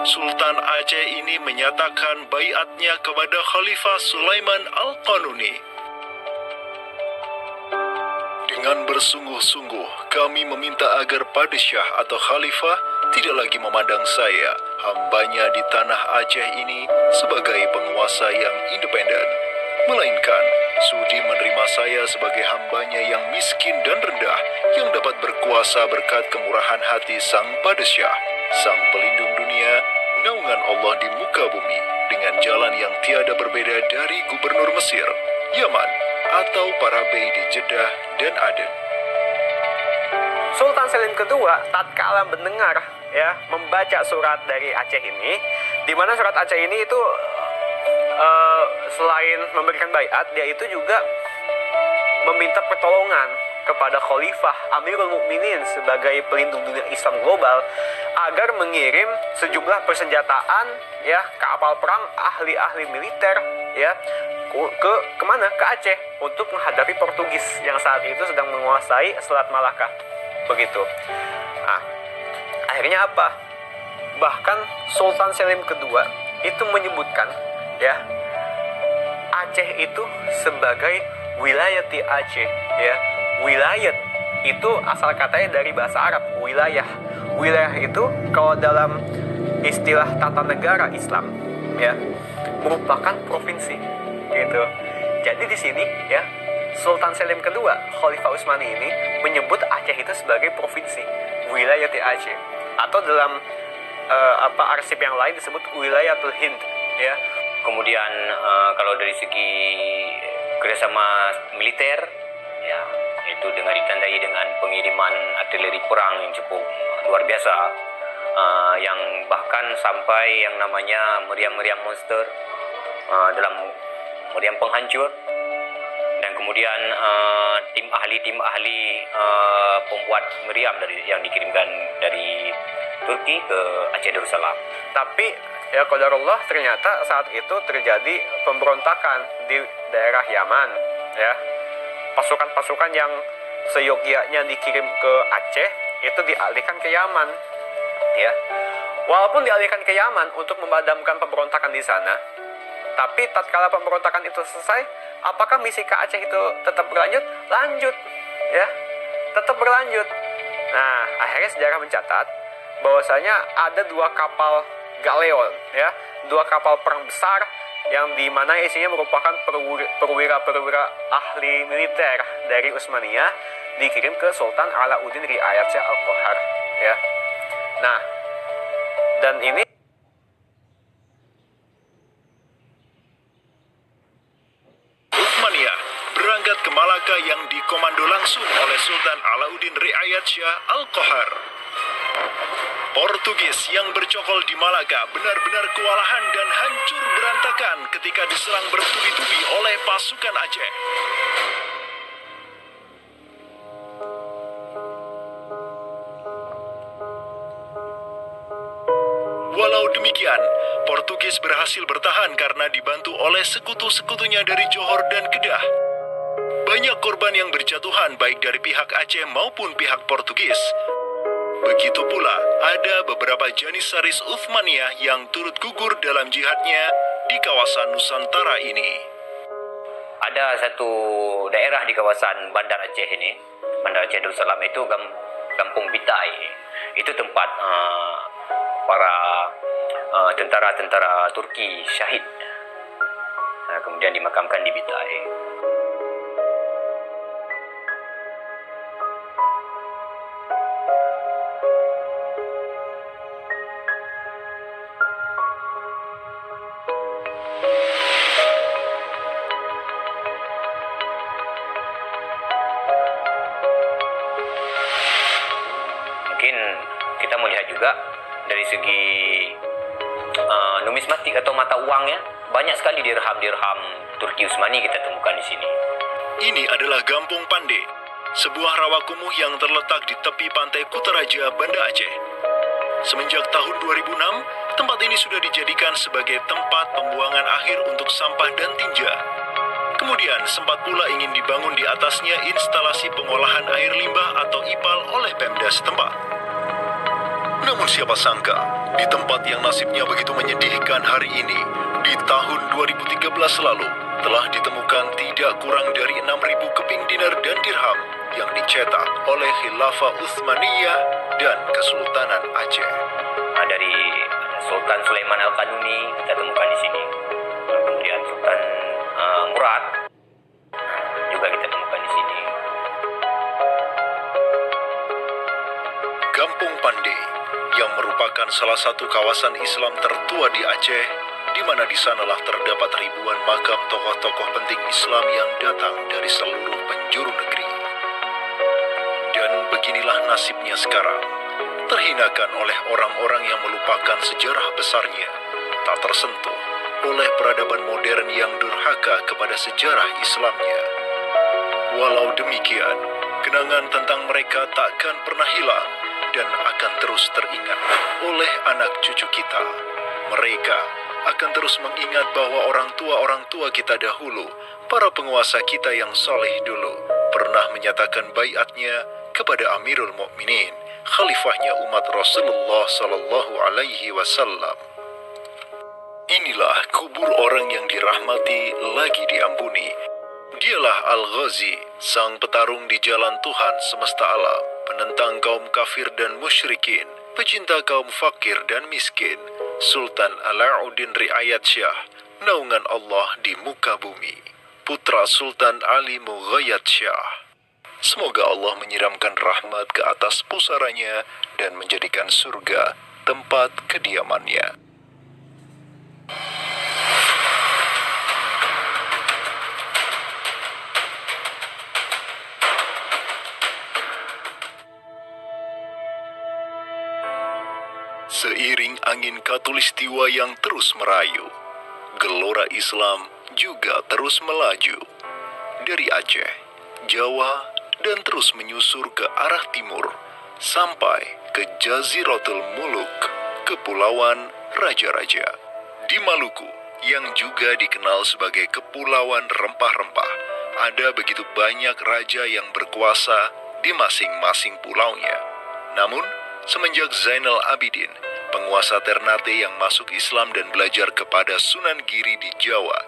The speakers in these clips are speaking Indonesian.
Sultan Aceh ini menyatakan baiatnya kepada Khalifah Sulaiman Al-Qanuni. Dengan bersungguh-sungguh, kami meminta agar Padishah atau Khalifah tidak lagi memandang saya, hambanya di tanah Aceh ini, sebagai penguasa yang independen, melainkan sudi menerima saya sebagai hambanya yang miskin dan rendah, yang dapat berkuasa berkat kemurahan hati Sang Padishah, Sang Pelindung dunia, naungan Allah di muka bumi, dengan jalan yang tiada berbeda dari Gubernur Mesir, Yaman, atau para bey di Jeddah dan Aden. Sultan Selim kedua tatkala mendengar membaca surat dari Aceh ini, di mana surat Aceh ini itu selain memberikan baiat, dia itu juga meminta pertolongan kepada Khalifah Amirul Mukminin sebagai pelindung dunia Islam global agar mengirim sejumlah persenjataan kapal perang, ahli-ahli militer kemana? Ke Aceh untuk menghadapi Portugis yang saat itu sedang menguasai Selat Malaka. Begitu. Nah, akhirnya apa? Bahkan Sultan Selim kedua itu menyebutkan Aceh itu sebagai wilayati Aceh, Wilayat itu asal katanya dari bahasa Arab, wilayah. Wilayah itu kalau dalam istilah tata negara Islam merupakan provinsi gitu. Jadi di sini Sultan Selim kedua, Khalifah Utsmani ini menyebut Aceh itu sebagai provinsi, wilayati Aceh, atau dalam arsip yang lain disebut wilayatul Hind Kemudian kalau dari segi kerjasama militer itu dengan ditandai dengan pengiriman artileri perang yang cukup luar biasa, yang bahkan sampai yang namanya meriam-meriam monster dalam meriam penghancur, dan kemudian tim ahli pembuat meriam yang dikirimkan dari Turki ke Aceh Darussalam. Tapi qadarullah ternyata saat itu terjadi pemberontakan di daerah Yaman Pasukan-pasukan yang seyogyanya dikirim ke Aceh itu dialihkan ke Yaman Walaupun dialihkan ke Yaman untuk memadamkan pemberontakan di sana, tapi tatkala pemberontakan itu selesai, apakah misi ke Aceh itu tetap berlanjut? Lanjut tetap berlanjut. Nah, akhirnya sejarah mencatat bahwasanya ada 2 kapal galeon dua kapal perang besar yang dimana isinya merupakan perwira-perwira ahli militer dari Utsmaniyah dikirim ke Sultan Alauddin Riayat Shah Al-Qahar Nah, dan ini Utsmaniyah berangkat ke Malaka yang dikomando langsung oleh Sultan Alauddin Riayat Shah Al-Qahar. Portugis yang bercokol di Malaka benar-benar kewalahan dan hancur berantakan ketika diserang bertubi-tubi oleh pasukan Aceh. Walau demikian, Portugis berhasil bertahan karena dibantu oleh sekutu-sekutunya dari Johor dan Kedah. Banyak korban yang berjatuhan baik dari pihak Aceh maupun pihak Portugis. Begitu pula, ada beberapa Janissaris Utsmaniyah yang turut gugur dalam jihadnya di kawasan Nusantara ini. Ada satu daerah di kawasan Bandar Aceh ini, Bandar Aceh Darussalam itu Kampung Bitai. Itu tempat para tentara-tentara Turki syahid. Kemudian dimakamkan di Bitai. Kita melihat juga dari segi numismatik atau mata uangnya, banyak sekali dirham Turki Utsmani kita temukan di sini. Ini adalah Gampung Pande, sebuah rawa kumuh yang terletak di tepi pantai Kutaraja, Banda Aceh. Semenjak tahun 2006, tempat ini sudah dijadikan sebagai tempat pembuangan akhir untuk sampah dan tinja. Kemudian sempat pula ingin dibangun di atasnya instalasi pengolahan air limbah atau IPAL oleh Pemda setempat. Namun siapa sangka, Di tempat yang nasibnya begitu menyedihkan hari ini, di tahun 2013 lalu, telah ditemukan tidak kurang dari 6.000 keping dinar dan dirham yang dicetak oleh Khilafah Utsmaniyah dan Kesultanan Aceh. Dari Sultan Sulaiman Al-Kanuni kita temukan di sini. Kemudian Sultan Murad juga kita temukan di sini. Kampung Pande yang merupakan salah satu kawasan Islam tertua di Aceh, di mana di sanalah terdapat ribuan makam tokoh-tokoh penting Islam yang datang dari seluruh penjuru negeri. Dan beginilah nasibnya sekarang, terhinakan oleh orang-orang yang melupakan sejarah besarnya, tak tersentuh oleh peradaban modern yang durhaka kepada sejarah Islamnya. Walau demikian, kenangan tentang mereka takkan pernah hilang dan akan terus teringat oleh anak cucu kita. Mereka akan terus mengingat bahwa orang tua kita dahulu, para penguasa kita yang soleh dulu, pernah menyatakan baiatnya kepada Amirul Mukminin, khalifahnya umat Rasulullah Sallallahu Alaihi Wasallam. Inilah kubur orang yang dirahmati lagi diampuni. Dialah Al-Ghazi, sang petarung di jalan Tuhan semesta alam, penentang kaum kafir dan musyrikin, pecinta kaum fakir dan miskin, Sultan Alauddin Riayat Syah, naungan Allah di muka bumi, putra Sultan Ali Mughayat Syah. Semoga Allah menyiramkan rahmat ke atas pusaranya dan menjadikan surga tempat kediamannya. Seiring angin katulistiwa yang terus merayu, gelora Islam juga terus melaju dari Aceh, Jawa, dan terus menyusur ke arah timur sampai ke Jaziratul Muluk, Kepulauan Raja-Raja. Di Maluku, yang juga dikenal sebagai Kepulauan Rempah-Rempah, ada begitu banyak raja yang berkuasa di masing-masing pulaunya. Namun, semenjak Zainal Abidin, penguasa Ternate yang masuk Islam dan belajar kepada Sunan Giri di Jawa,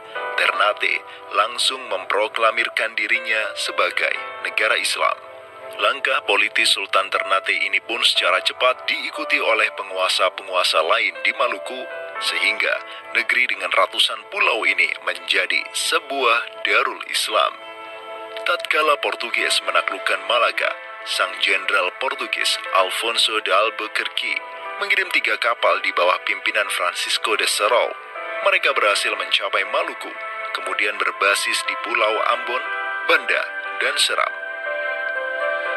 Ternate langsung memproklamirkan dirinya sebagai negara Islam. Langkah politis Sultan Ternate ini pun secara cepat diikuti oleh penguasa-penguasa lain di Maluku, sehingga negeri dengan ratusan pulau ini menjadi sebuah darul Islam. Tatkala Portugis menaklukkan Malaka, sang jenderal Portugis Alfonso de Albuquerque mengirim 3 kapal di bawah pimpinan Francisco de Serau. Mereka berhasil mencapai Maluku, kemudian berbasis di Pulau Ambon, Banda, dan Seram.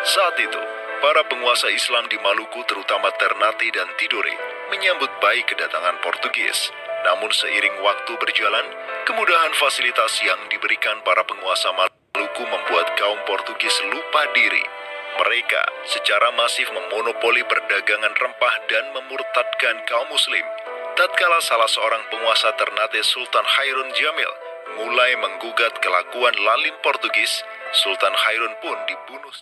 Saat itu, para penguasa Islam di Maluku terutama Ternate dan Tidore menyambut baik kedatangan Portugis. Namun seiring waktu berjalan, kemudahan fasilitas yang diberikan para penguasa Maluku membuat kaum Portugis lupa diri. Mereka secara masif memonopoli perdagangan rempah dan memurtadkan kaum muslim. Tatkala salah seorang penguasa Ternate, Sultan Hairun Jamil, mulai menggugat kelakuan lalim Portugis, Sultan Hairun pun dibunuh.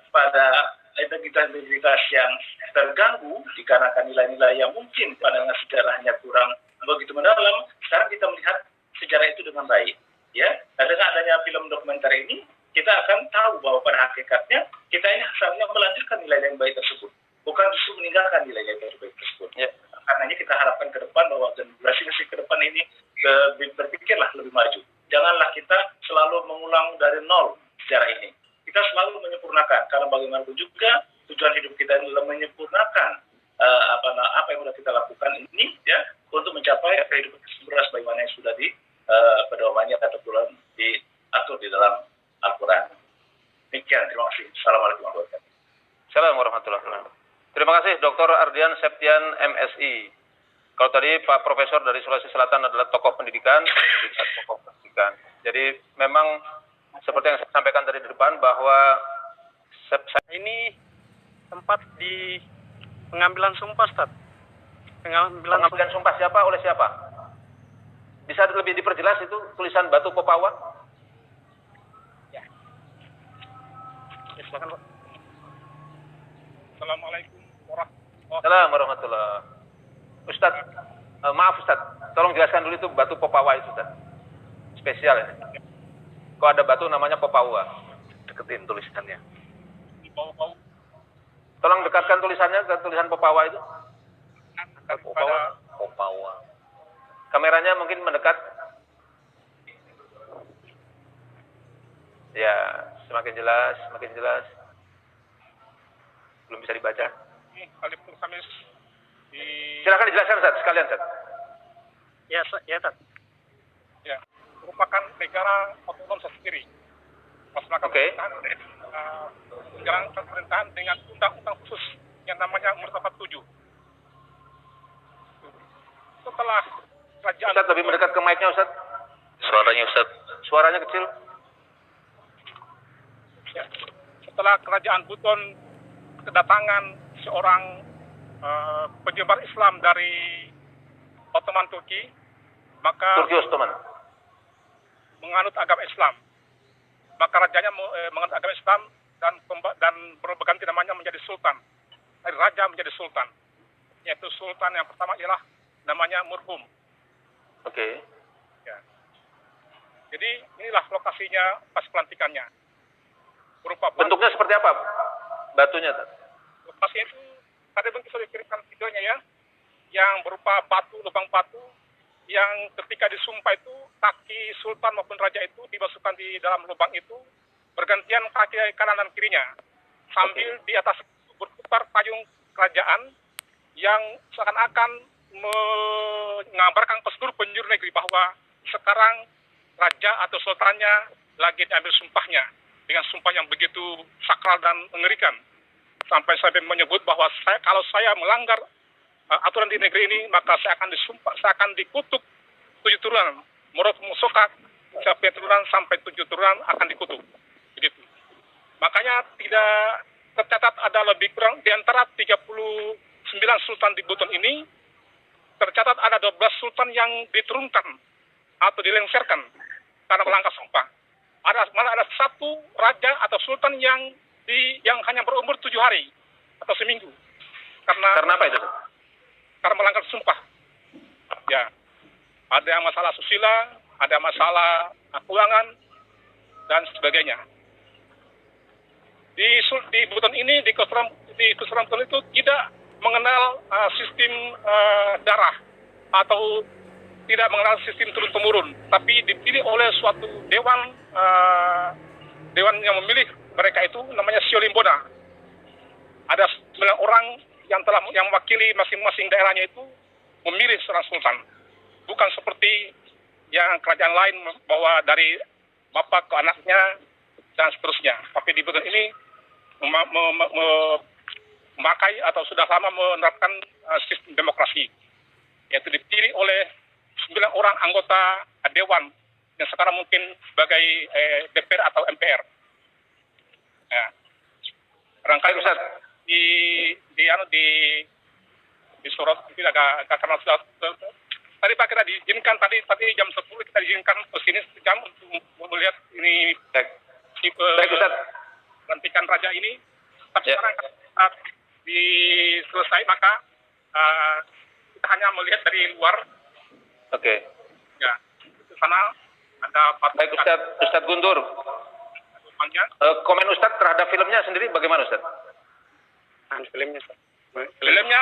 Pada identitas yang terganggu dikarenakan nilai-nilai yang mungkin pandangan sejarahnya kurang begitu mendalam, sekarang kita melihat sejarah itu dengan baik. Ya, dengan adanya film dokumenter ini, kita akan tahu bahwa pada hakikatnya kita ini seharusnya melanjutkan nilai yang baik tersebut, bukan justru meninggalkan nilai yang baik tersebut. Ya. Karenanya kita harapkan ke depan bahwa generasi ke depan ini berpikirlah lebih maju. Janganlah kita selalu mengulang dari nol sejarah ini. Kita selalu menyempurnakan, karena bagaimanapun juga tujuan hidup kita adalah menyempurnakan apa yang sudah kita lakukan ini, ya, untuk mencapai kehidupan sempurna sebagaimana yang sudah di pedomannya atau diatur di dalam Al-Quran. Demikian, terima kasih. Assalamualaikum warahmatullahi wabarakatuh. Assalamualaikum warahmatullahi wabarakatuh. Terima kasih Dr. Ardian Septian MSI. Kalau tadi Pak Profesor dari Sulawesi Selatan adalah tokoh pendidikan, Jadi memang seperti yang saya sampaikan tadi di depan bahwa ini tempat di pengambilan sumpah, Ustaz. Pengambilan sumpah siapa oleh siapa? Bisa lebih diperjelas itu tulisan batu Popawa? Ya. Silakan, Pak. Assalamualaikum warahmatullahi wabarakatuh. Assalamualaikum warahmatullahi. Ustaz, maaf Ustaz, tolong jelaskan dulu itu batu Popawa itu Ustaz. Spesial ini. Kok ada batu namanya Popawa? Deketin tulisannya. Tolong dekatkan tulisannya ke tulisan Popawa itu. Popawa. Kameranya mungkin mendekat. Ya, semakin jelas, semakin jelas. Belum bisa dibaca. Silakan dijelaskan Ustaz, sekalian Ustaz. Ya, Ustaz. Ya, merupakan negara otonom sendiri. Melaksanakan menjalankan pemerintahan dengan undang-undang khusus yang namanya Murtabat 7. Setelah kerajaan Ustaz, lebih mendekat ke mic-nya Ustaz. Suaranya Ustaz. Suaranya kecil. Ya, setelah kerajaan Buton kedatangan seorang penyebar Islam dari Ottoman Turki, maka Turki Ottoman menganut agama Islam. Maka rajanya menganut agama Islam dan berganti namanya menjadi sultan. Dari raja menjadi sultan. Yaitu sultan yang pertama ialah namanya Murhum. Oke. Ya. Jadi inilah lokasinya pas pelantikannya. Berupa bentuknya seperti apa batunya? Lokasinya itu tadi mungkin sudah dikirimkan videonya ya, yang berupa batu, lubang batu, yang ketika disumpah itu kaki sultan maupun raja itu dimasukkan di dalam lubang itu, bergantian kaki kanan dan kirinya, sambil di atas berputar payung kerajaan yang seakan-akan mengabarkan ke seluruh penjuru negeri bahwa sekarang raja atau sultannya lagi diambil sumpahnya dengan sumpah yang begitu sakral dan mengerikan, sampai menyebut bahwa kalau saya melanggar aturan di negeri ini, maka saya akan disumpah, saya akan dikutuk 7 turunan, menurut musokat sampai turunan sampai 7 turunan akan dikutuk, begitu. Makanya tidak tercatat ada lebih kurang di antara 39 sultan di Buton ini, tercatat ada 12 sultan yang diturunkan atau dilengserkan karena melanggar sumpah. Malah ada satu raja atau sultan yang hanya berumur 7 hari atau seminggu. Karena apa itu? Karena melanggar sumpah. Ya, ada yang masalah susila, ada masalah keuangan dan sebagainya. Di Buton ini, di Kesultanan Buton itu tidak mengenal sistem darah atau tidak mengenal sistem turun-temurun, tapi dipilih oleh suatu dewan yang memilih mereka itu namanya Siolimbona. Ada 9 orang yang mewakili masing-masing daerahnya itu memilih seorang sultan. Bukan seperti yang kerajaan lain bahwa dari bapak ke anaknya dan seterusnya. Tapi di Buton ini memakai atau sudah lama menerapkan sistem demokrasi, yaitu dipilih oleh 9 orang anggota dewan yang sekarang mungkin sebagai DPR atau MPR. Ya. Barangkali Ustaz di surat mungkin agak karena sudah tadi Pak kita diizinkan tadi jam 10 kita diizinkan ke sini jam untuk melihat ini baik Ustaz, pelantikan raja ini. Tapi ya. sekarang saat selesai maka kita hanya melihat dari luar. Oke. Ya, di sana ada Baik Ustaz Guntur. Komen Ustaz terhadap filmnya sendiri bagaimana Ustaz? Filmnya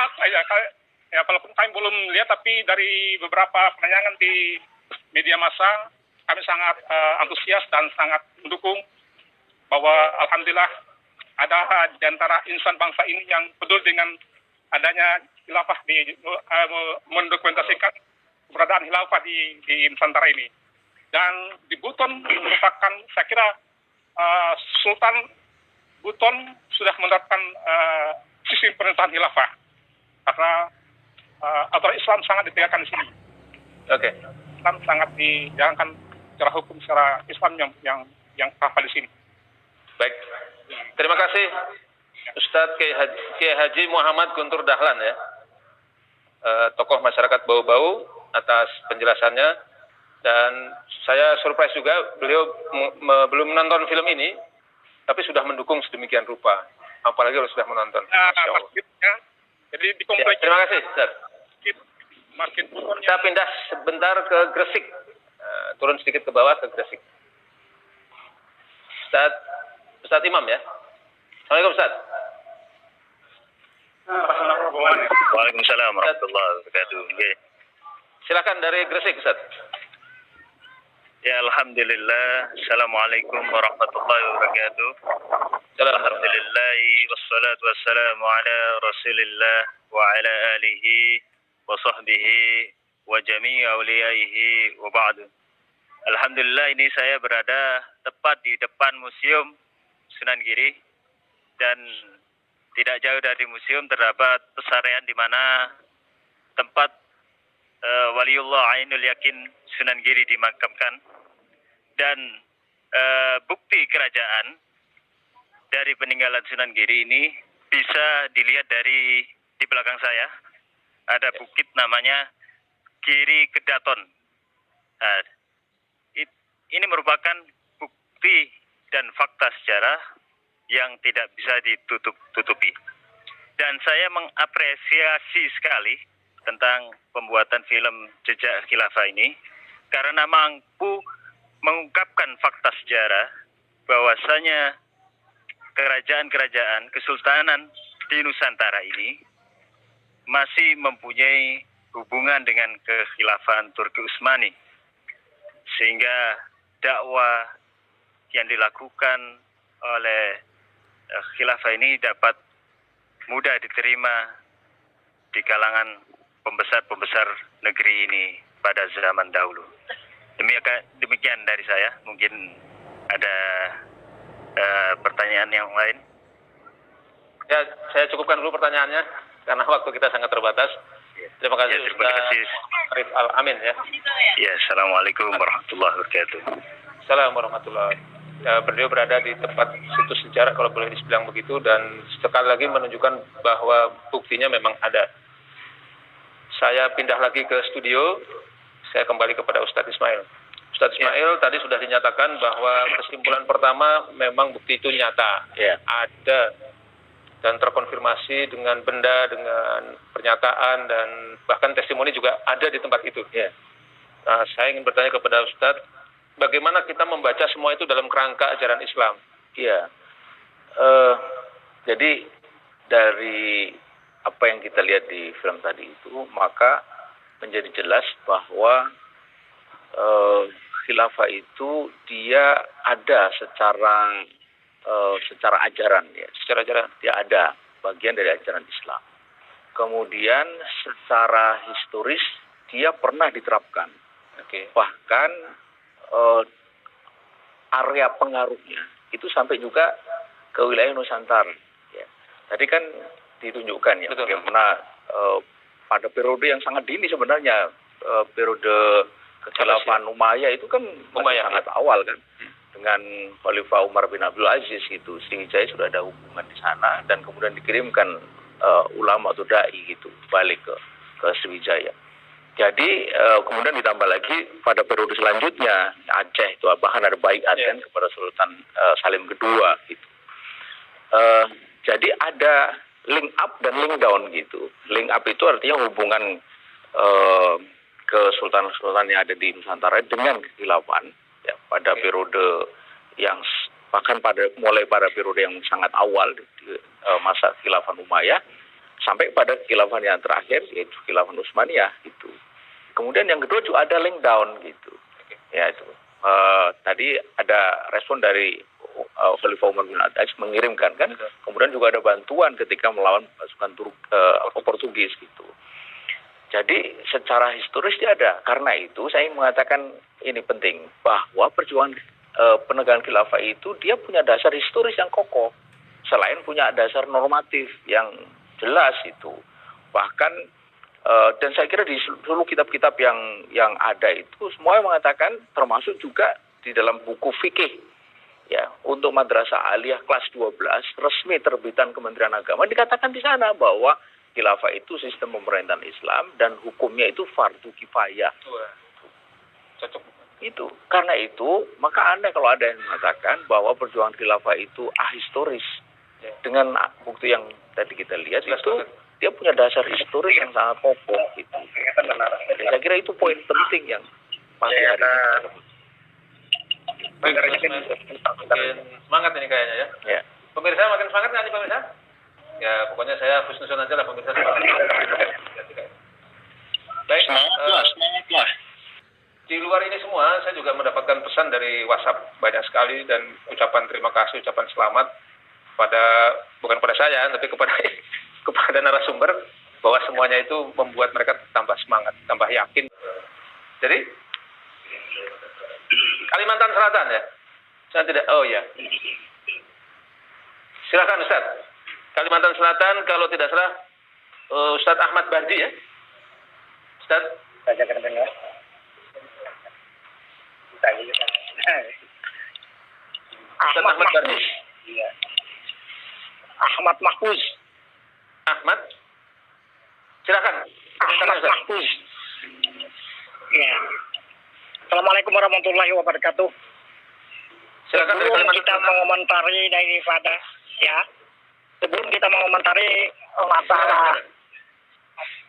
ya walaupun kami belum lihat, tapi dari beberapa penayangan di media massa kami sangat antusias dan sangat mendukung bahwa alhamdulillah ada di antara insan bangsa ini yang peduli dengan adanya khilafah mendokumentasikan keberadaan khilafah di Nusantara ini. Dan di Buton merupakan, saya kira Sultan Buton sudah menerapkan sistem pemerintahan khilafah karena aturan Islam sangat ditegakkan di sini. Oke. Islam sangat dijalankan secara hukum, secara Islam yang kafah di sini. Baik. Terima kasih Ustadz Kiai Haji Muhammad Guntur Dahlan ya, tokoh masyarakat Bau-Bau atas penjelasannya. Dan saya surprise juga, beliau belum menonton film ini, tapi sudah mendukung sedemikian rupa. Apalagi kalau sudah menonton. Ya, Jadi di Ya, komplek terima kasih, Ustaz. Masjid Buton Kita pindah sebentar ke Gresik. Turun sedikit ke bawah ke Gresik. Ustaz Imam ya. Assalamualaikum Ustaz. Waalaikumsalam warahmatullahi wabarakatuh. Nggih. Silakan dari Gresik Ustaz. Ya alhamdulillah. Assalamualaikum warahmatullahi wabarakatuh. Alhamdulillah wassalatu wassalamu ala Rasulillah wa ala alihi wa sahbihi wa jami'i awliyaihi wa ba'du. Alhamdulillah ini saya berada tepat di depan Museum Sunan Giri dan tidak jauh dari museum terdapat pesarean di mana tempat Waliullah Ainul Yakin Sunan Giri dimakamkan dan bukti kerajaan dari peninggalan Sunan Giri ini bisa dilihat dari di belakang saya ada bukit namanya Giri Kedaton. Nah, ini merupakan bukti dan fakta sejarah yang tidak bisa ditutupi. Dan saya mengapresiasi sekali tentang pembuatan film Jejak Khilafah ini karena mampu mengungkapkan fakta sejarah bahwasanya kerajaan-kerajaan kesultanan di Nusantara ini masih mempunyai hubungan dengan kekhilafahan Turki Utsmani, sehingga dakwah yang dilakukan oleh khilafah ini dapat mudah diterima di kalangan pembesar-pembesar negeri ini pada zaman dahulu. Demikian dari saya. Mungkin ada pertanyaan yang lain. Ya, saya cukupkan dulu pertanyaannya karena waktu kita sangat terbatas. Terima kasih Ya, terima kasih. Arif Al-Amin ya. Ya, assalamualaikum warahmatullahi wabarakatuh. Assalamualaikum warahmatullahi wabarakatuh. Beliau berada di tempat situs sejarah kalau boleh dibilang begitu dan sekali lagi menunjukkan bahwa buktinya memang ada. Saya pindah lagi ke studio. Saya kembali kepada Ustadz Ismail. Ustadz Ismail tadi sudah dinyatakan bahwa kesimpulan pertama memang bukti itu nyata. Ada dan terkonfirmasi dengan benda, dengan pernyataan dan bahkan testimoni juga ada di tempat itu. Nah, saya ingin bertanya kepada Ustadz, bagaimana kita membaca semua itu dalam kerangka ajaran Islam? Jadi dari apa yang kita lihat di film tadi itu, maka menjadi jelas bahwa khilafah itu dia ada secara ajaran ya. Secara ajaran dia ada bagian dari ajaran Islam. Kemudian secara historis dia pernah diterapkan. Bahkan area pengaruhnya itu sampai juga ke wilayah Nusantara. Ya. Tadi kan ditunjukkan ya bagaimana pada periode yang sangat dini sebenarnya periode kekhilafahan Umayyah itu kan sangat awal kan dengan Khalifah Umar bin Abdul Aziz itu Sriwijaya sudah ada hubungan di sana dan kemudian dikirimkan ulama atau dai gitu balik ke Sriwijaya. Jadi kemudian ditambah lagi pada periode selanjutnya Aceh itu bahkan ada baiat kan kepada Sultan Salim kedua gitu. Jadi ada link up dan link down gitu. Link up itu artinya hubungan kesultanan-sultanan yang ada di Nusantara dengan kekhilafan ya, pada periode yang bahkan mulai pada periode yang sangat awal di masa khilafah Umayyah sampai pada khilafah yang terakhir yaitu khilafah Utsmaniyah gitu. Kemudian yang kedua juga ada link down gitu. Ya itu. Tadi ada respon dari Khalifah Umar bin Abdul Aziz mengirimkan kan. Kemudian juga ada bantuan ketika melawan pasukan Portugis gitu. Jadi secara historis dia ada. Karena itu saya mengatakan ini penting bahwa perjuangan penegakan khilafah itu dia punya dasar historis yang kokoh. Selain punya dasar normatif yang jelas itu. Bahkan dan saya kira di seluruh kitab-kitab yang ada itu semua mengatakan termasuk juga di dalam buku fikih ya untuk madrasah aliyah kelas 12 resmi terbitan Kementerian Agama dikatakan di sana bahwa khilafah itu sistem pemerintahan Islam dan hukumnya itu fardu kifayah. Cocok. Itu karena itu maka aneh kalau ada yang mengatakan bahwa perjuangan khilafah itu ahistoris dengan bukti yang tadi kita lihat itu dia punya dasar historis yang sangat kokoh gitu. Saya kira itu poin penting yang pagi hari ini. Makin semangat ini kayaknya ya. Ya. Pemirsa makin semangat nggak nih pemirsa? Ya pokoknya saya husnuzon aja lah pemirsa. Baik. Semangat lah. Di luar ini semua, saya juga mendapatkan pesan dari WhatsApp banyak sekali dan ucapan terima kasih, ucapan selamat bukan pada saya, tapi kepada narasumber bahwa semuanya itu membuat mereka tambah semangat, tambah yakin. Jadi Kalimantan Selatan ya, saya tidak. Oh ya, silakan Ustaz. Kalimantan Selatan kalau tidak salah Ustaz Ahmad Bardi ya, Ustaz. Ahmad Mahfuz. Ahmad Mahfuz. Ahmad. Silakan. Ahmad Mahfuz. Ya. Assalamualaikum warahmatullahi wabarakatuh. Silakan. Sebelum kita mengomentari daripada sebelum kita mengomentari masalah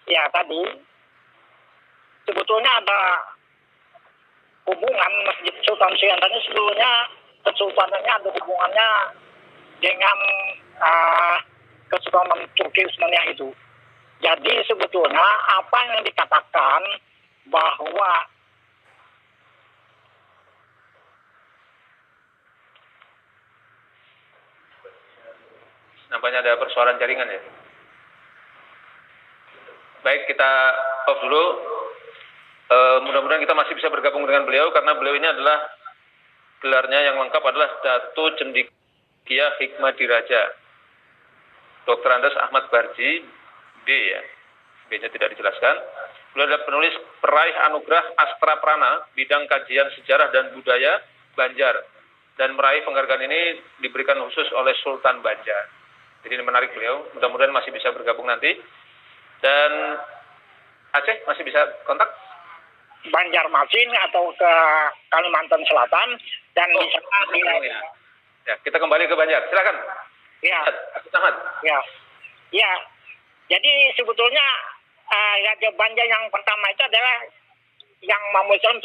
tadi, sebetulnya ada hubungan Masjid Sultan Syahdan ini sebetulnya kesultanannya ada hubungannya dengan Kesultanan Turki Utsmaniyah itu. Jadi sebetulnya apa yang dikatakan bahwa nampaknya ada persoalan jaringan ya. Baik, kita off dulu. Mudah-mudahan kita masih bisa bergabung dengan beliau karena beliau ini adalah gelarnya yang lengkap adalah Datu Cendekia Hikmah Diraja. Dr. Andes Ahmad Barji, B ya. B-nya tidak dijelaskan. Beliau adalah penulis peraih anugerah Astra Prana bidang kajian sejarah dan budaya Banjar dan meraih penghargaan ini diberikan khusus oleh Sultan Banjar. Jadi ini menarik beliau. Mudah-mudahan masih bisa bergabung nanti. Dan Aceh masih bisa kontak? Banjarmasin atau ke Kalimantan Selatan dan di sana ya, kita kembali ke Banjar. Silakan. Ya. Ahmad. Ya. Jadi sebetulnya Raja Banjar yang pertama itu adalah yang memutuskan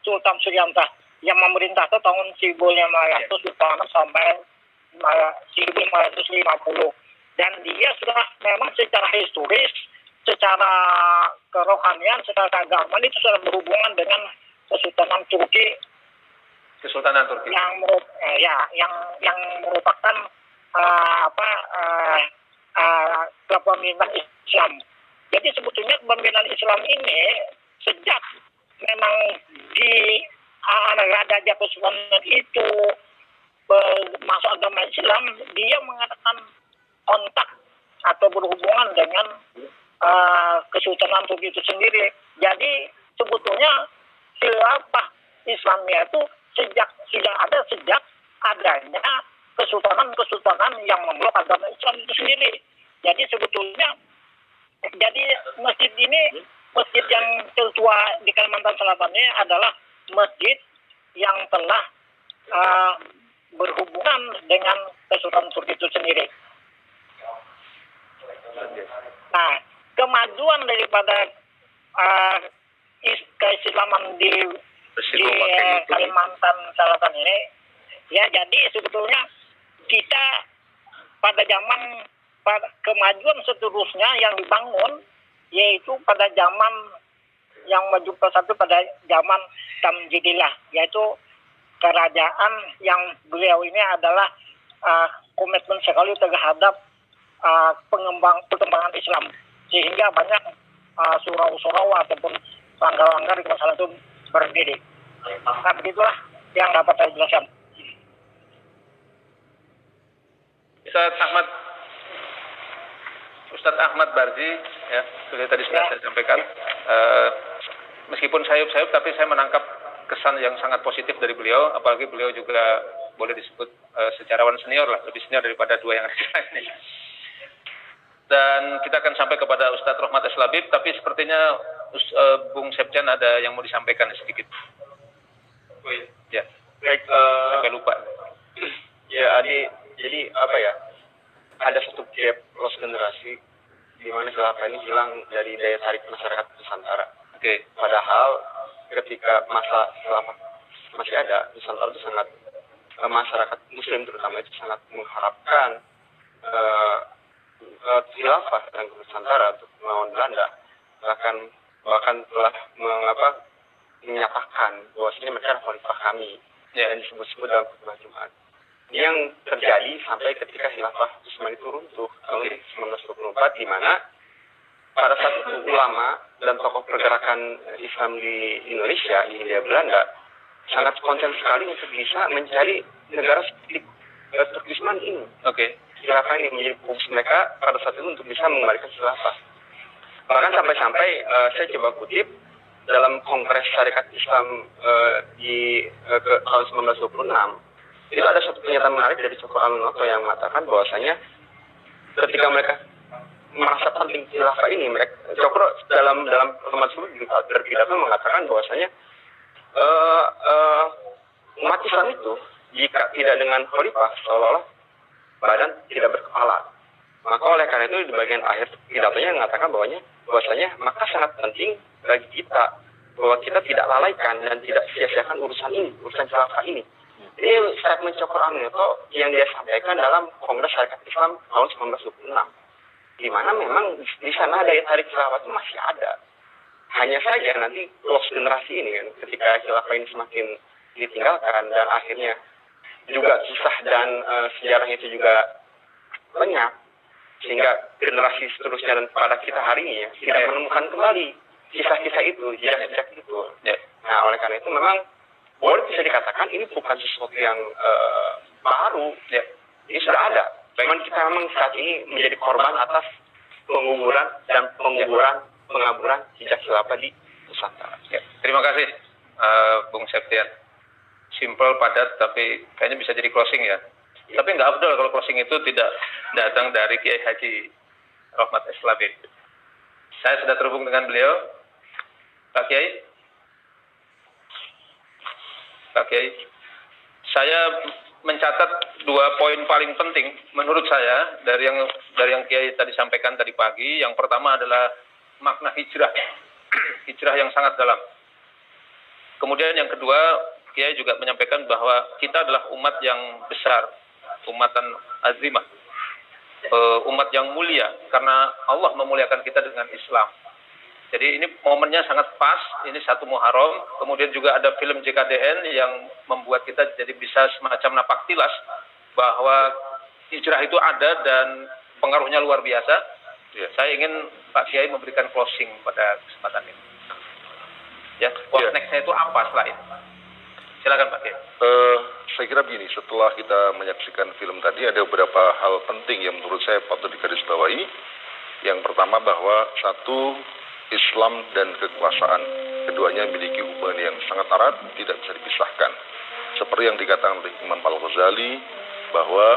Sultan Suryanta yang memerintah itu tahun 1500 sampai 1550 dan dia sudah memang secara historis, secara kerohanian, secara keagamaan itu sudah berhubungan dengan Kesultanan Turki. Kesultanan Turki. Yang merupakan kepemimpinan Islam. Jadi sebetulnya kepemimpinan Islam ini sejak memang di Raja Japusunan itu masuk agama Islam, dia mengatakan kontak atau berhubungan dengan Kesultanan Turki itu sendiri. Jadi sebetulnya khilafah Islamnya itu sudah ada sejak adanya kesultanan yang memeluk agama Islam itu sendiri. Jadi sebetulnya masjid ini, masjid yang tertua di Kalimantan Selatan ini adalah masjid yang telah berhubungan dengan Kesultanan Turki itu sendiri. Nah, kemajuan daripada keislaman di Kalimantan Selatan ini, ya jadi sebetulnya kita pada kemajuan seterusnya yang dibangun, yaitu pada zaman yang maju satu pada zaman Tamjidillah, yaitu kerajaan yang beliau ini adalah komitmen sekali terhadap perkembangan Islam, sehingga banyak surau-surau ataupun langgar-langgar di kawasan itu berdiri. Nah, begitulah yang dapat saya jelaskan. Ustadz Ahmad Barji, ya, sudah tadi sudah saya sampaikan. Meskipun sayup-sayup, tapi saya menangkap kesan yang sangat positif dari beliau. Apalagi beliau juga boleh disebut sejarawan senior lah, lebih senior daripada dua yang ada di sini. Dan kita akan sampai kepada Ustadz Rohmat Eslabib, tapi sepertinya Bung Septian ada yang mau disampaikan sedikit. Oh, iya. Ya. Baik. Sampai lupa. Ya, Adi. Jadi apa ya? Ada satu gap loss generasi di mana khilafah ini hilang dari daya tarik masyarakat Nusantara. Oke. Padahal ketika masa khilafah masih ada, Nusantara itu sangat masyarakat Muslim terutama itu sangat mengharapkan khilafah dan Nusantara untuk melawan Belanda. Bahkan telah menyatakan bahwasanya mereka adalah khalifah kami dan disebut-sebut dalam khutbah Jumat. Ini yang terjadi sampai ketika khilafah Utsmani itu runtuh tahun 1924, di mana pada saat itu ulama dan tokoh pergerakan Islam di Indonesia, di Hindia Belanda, sangat konsen sekali untuk bisa mencari negara seperti Turkmenistan ini. Oke. Khilafah ini menjadi fokus mereka pada saat itu untuk bisa mengembalikan khilafah. Bahkan sampai-sampai saya coba kutip dalam Kongres Syarikat Islam di tahun 1926, itu ada satu pernyataan menarik dari Cokro Aminoto yang mengatakan bahwasanya ketika mereka merasa penting khilafah ini, Cokro dalam pertemuan tersebut berpidato mengatakan bahwasanya umat Islam itu jika tidak dengan khalifah seolah-olah badan tidak berkepala. Maka oleh karena itu di bagian akhir pidatonya mengatakan bahwasanya maka sangat penting bagi kita bahwa kita tidak lalaikan dan tidak sia-siakan urusan khilafah ini. Ini statement Cokro Aminoto yang dia sampaikan dalam Kongres Syarikat Islam tahun 1926. Di mana memang di sana daya tarik khilafah itu masih ada. Hanya saja nanti lost generasi ini kan, ketika khilafah ini semakin ditinggalkan dan akhirnya juga kisah dan sejarahnya itu juga lenyap, sehingga generasi seterusnya dan pada kita hari ini ya, tidak menemukan kembali kisah-kisah itu, jejak-jejak itu. Nah, oleh karena itu memang boleh bisa dikatakan ini bukan sesuatu yang baru, ini sudah ada. Memang kita memang saat ini menjadi korban atas pengaburan jejak khilafah di Nusantara. Terima kasih, Bung Septian. Simple, padat, tapi kayaknya bisa jadi closing ya. Tapi nggak afdol kalau closing itu tidak datang dari Kiai Haji Rohmat Islami. Saya sudah terhubung dengan beliau, Pak Kiai. Saya mencatat 2 poin paling penting menurut saya dari yang Kiai tadi sampaikan tadi pagi. Yang pertama adalah makna hijrah, hijrah yang sangat dalam. Kemudian yang kedua, Kiai juga menyampaikan bahwa kita adalah umat yang besar, umatan azimah, umat yang mulia karena Allah memuliakan kita dengan Islam. Jadi ini momennya sangat pas, ini 1 Muharram, kemudian juga ada film JKDN yang membuat kita jadi bisa semacam napak tilas bahwa hijrah itu ada dan pengaruhnya luar biasa. Saya ingin Pak Kiai memberikan closing pada kesempatan ini. Ya, nextnya itu apa setelah ini? Silakan Pak Kiai. Saya kira begini, setelah kita menyaksikan film tadi ada beberapa hal penting yang menurut saya patut digarisbawahi. Yang pertama bahwa satu, Islam dan kekuasaan. Keduanya memiliki hubungan yang sangat erat, tidak bisa dipisahkan. Seperti yang dikatakan oleh Imam Al-Ghazali bahwa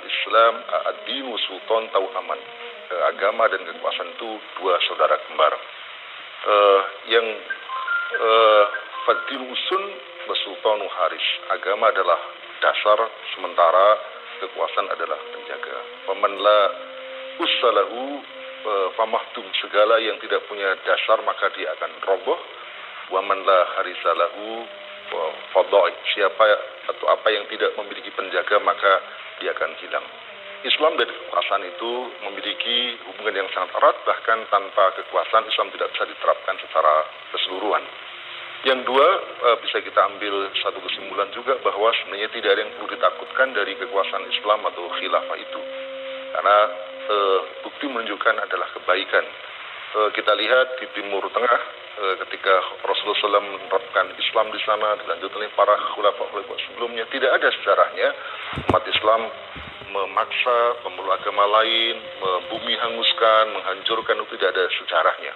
al-Islam ad-dinu sultan tauhaman. Agama dan kekuasaan itu 2 saudara kembar. Yang fad-dinu usun wa sultanu haris. Agama adalah dasar, sementara kekuasaan adalah penjaga. Faman la ussalahu famahdum, segala yang tidak punya dasar maka dia akan roboh. Waman la harisalahu fadai, siapa atau apa yang tidak memiliki penjaga maka dia akan hilang. Islam dan kekuasaan itu memiliki hubungan yang sangat erat, bahkan tanpa kekuasaan Islam tidak bisa diterapkan secara keseluruhan. Yang dua, bisa kita ambil satu kesimpulan juga bahwa sebenarnya tidak ada yang perlu ditakutkan dari kekuasaan Islam atau khilafah itu. Karena bukti menunjukkan adalah kebaikan. Kita lihat di Timur Tengah ketika Rasulullah SAW menerapkan Islam di sana dilanjutkan oleh para khulafah sebelumnya, tidak ada sejarahnya umat Islam memaksa pemeluk agama lain, membumi hanguskan, menghancurkan, itu tidak ada sejarahnya.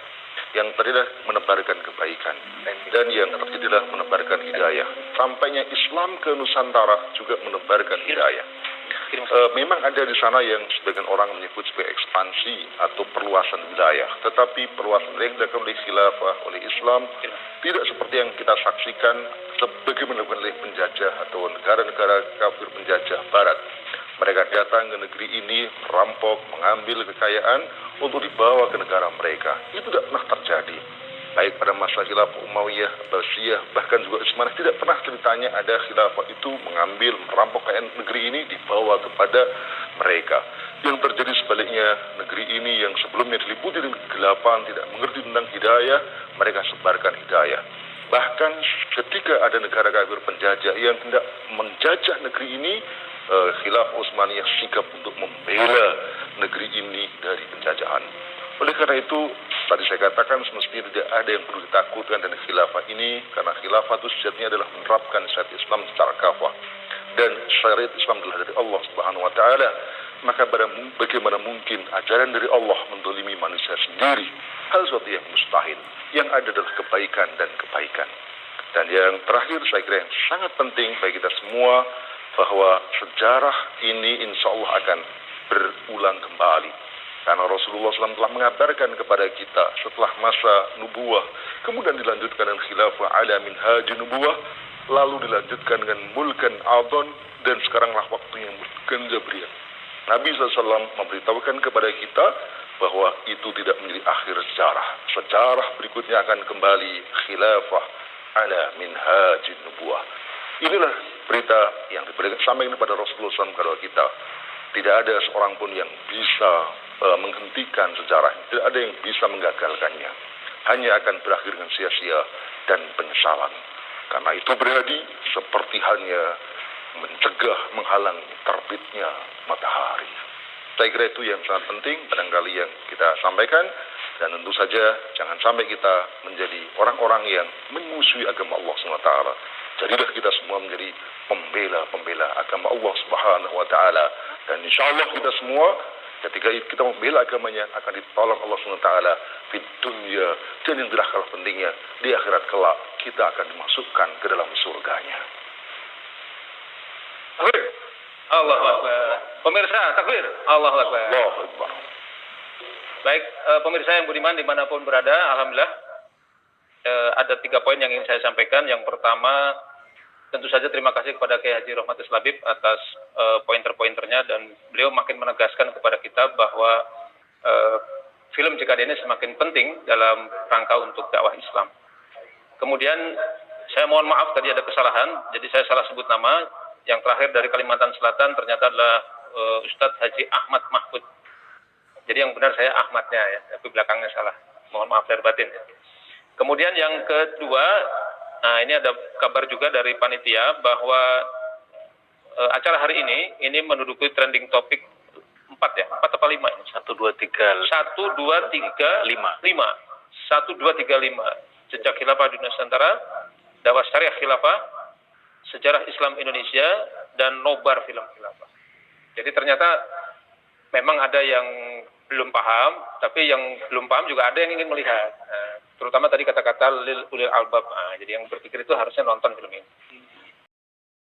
Yang terjadi menebarkan kebaikan dan yang terjadi adalah menebarkan hidayah. Sampainya Islam ke Nusantara juga menebarkan hidayah. Memang ada di sana yang sebagian orang menyebut sebagai ekspansi atau perluasan wilayah, tetapi perluasan wilayah yang dilakukan oleh khilafah, oleh Islam tidak seperti yang kita saksikan sebagaimana oleh penjajah atau negara-negara kafir penjajah Barat. Mereka datang ke negeri ini, merampok, mengambil kekayaan untuk dibawa ke negara mereka. Itu tidak pernah terjadi. Baik pada masa khilafah Umayyah, Abbasiyah, bahkan juga Utsmaniyah, tidak pernah ceritanya ada khilafah itu mengambil, merampok kekayaan negeri ini dibawa kepada mereka. Yang terjadi sebaliknya, negeri ini yang sebelumnya diliputi dengan kegelapan, tidak mengerti tentang hidayah, mereka sebarkan hidayah. Bahkan ketika ada negara kafir penjajah yang hendak menjajah negeri ini, khilafah Utsmaniyah sikap untuk membela negeri ini dari penjajahan. Oleh karena itu, tadi saya katakan semestinya tidak ada yang perlu ditakutkan dari khilafah ini, karena khilafah itu sejatinya adalah menerapkan syariat Islam secara kafah. Dan syariat Islam adalah dari Allah Subhanahu wa Ta'ala. Maka bagaimana mungkin ajaran dari Allah mendolimi manusia sendiri? Hal sesuatu yang mustahil. Yang ada adalah kebaikan dan kebaikan. Dan yang terakhir saya kira yang sangat penting bagi kita semua, bahwa sejarah ini insya Allah akan berulang kembali. Karena Rasulullah SAW telah mengabarkan kepada kita setelah masa nubuah, kemudian dilanjutkan dengan khilafah ala minhaj nubuah, lalu dilanjutkan dengan mulkan adon, dan sekaranglah waktunya mulkan jabriyah. Nabi SAW memberitahukan kepada kita bahwa itu tidak menjadi akhir sejarah. Sejarah berikutnya akan kembali khilafah ala minhaj nubuah. Inilah berita yang diberikan sampaikan kepada Rasulullah SAW kepada kita. Tidak ada seorang pun yang bisa menghentikan sejarah. Tidak ada yang bisa menggagalkannya. Hanya akan berakhir dengan sia-sia dan penyesalan. Karena itu berarti seperti hanya mencegah, menghalang terbitnya matahari. Saya kira itu yang sangat penting barangkali yang kita sampaikan. Dan tentu saja jangan sampai kita menjadi orang-orang yang memusuhi agama Allah SWT. Jadilah kita semua menjadi pembela-pembela agama Allah Subhanahu wa Ta'ala. Dan insya Allah kita semua ketika kita membela agamanya akan ditolong Allah Subhanahu wa Ta'ala di dunia, dan yang tidak kalah pentingnya di akhirat kelak kita akan dimasukkan ke dalam surganya. Takbir. Allahu Akbar. Pemirsa, takbir. Allahu Akbar. Allahu Akbar. Baik, pemirsa yang budiman dimanapun berada, alhamdulillah ada 3 poin yang ingin saya sampaikan. Yang pertama, tentu saja terima kasih kepada Kiai Haji Rohmatis Labib atas pointer-pointernya, dan beliau makin menegaskan kepada kita bahwa film JKD ini semakin penting dalam rangka untuk dakwah Islam. Kemudian saya mohon maaf tadi ada kesalahan, jadi saya salah sebut nama. Yang terakhir dari Kalimantan Selatan ternyata adalah Ustadz Haji Ahmad Mahfud. Jadi yang benar saya Ahmadnya ya, tapi belakangnya salah. Mohon maaf lahir batin ya. Kemudian yang kedua, nah ini ada kabar juga dari panitia bahwa acara hari ini menduduki trending topik 4 ya, 4 apa 5 ini? 1, 2, 3, 1, 2, 3, 5. 1, 2, 3, 5. Jejak Khilafah di Nusantara, dakwah syariah khilafah, sejarah Islam Indonesia, dan nobar film khilafah. Jadi ternyata memang ada yang belum paham, tapi yang belum paham juga ada yang ingin melihat. Terutama tadi kata-kata ulil albab. Jadi yang berpikir itu harusnya nonton film ini.